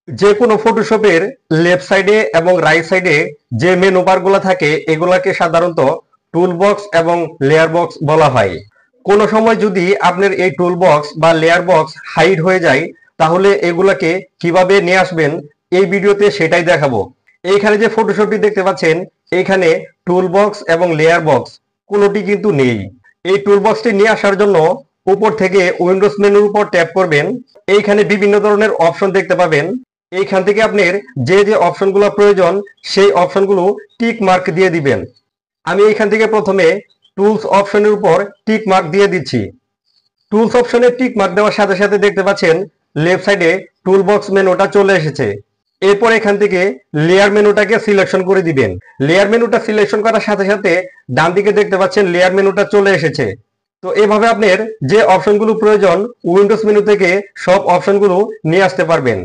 যে কোনো ফটোশপের লেফট সাইডে এবং রাইট সাইডে যে মেনু বারগুলো থাকে এগুলাকে সাধারণত টুল বক্স এবং লেয়ার বক্স বলা হয়। কোনো সময় যদি আপনার এই টুল বক্স বা লেয়ার বক্স হাইড হয়ে যায় তাহলে এগুলাকে কিভাবে নিয়ে আসবেন এই ভিডিওতে সেটাই দেখাবো। এইখানে যে ফটোশপটি দেখতে পাচ্ছেন এইখানে টুল বক্স এবং লেয়ার বক্স কোনোটি কিন্তু নেই। এই টুল বক্সটি নিয়ে আসার জন্য উপর থেকে উইন্ডোজ মেনুর উপর ট্যাপ করবেন। এইখানে বিভিন্ন ধরনের অপশন দেখতে পাবেন। এইখান থেকে আপনার যে যে অপশনগুলো প্রয়োজন সেই অপশনগুলো টিক মার্ক দিয়ে দিবেন। আমি এইখান থেকে প্রথমে টুলস অপশনের উপর টিক মার্ক দিয়ে দিচ্ছি। টুলস অপশনে টিক মার্ক দেওয়ার সাথে সাথে দেখতে পাচ্ছেন লেফট সাইডে টুল বক্স মেনুটা চলে এসেছে। এরপর এখান থেকে লেয়ার মেনুটাকে সিলেকশন করে দিবেন। লেয়ার মেনুটা সিলেকশন করার সাথে সাথে ডান দিকে দেখতে পাচ্ছেন লেয়ার মেনুটা চলে এসেছে। তো এভাবে আপনার যে অপশনগুলো প্রয়োজন উইন্ডোজ মেনু থেকে সব অপশনগুলো নিয়ে আসতে পারবেন।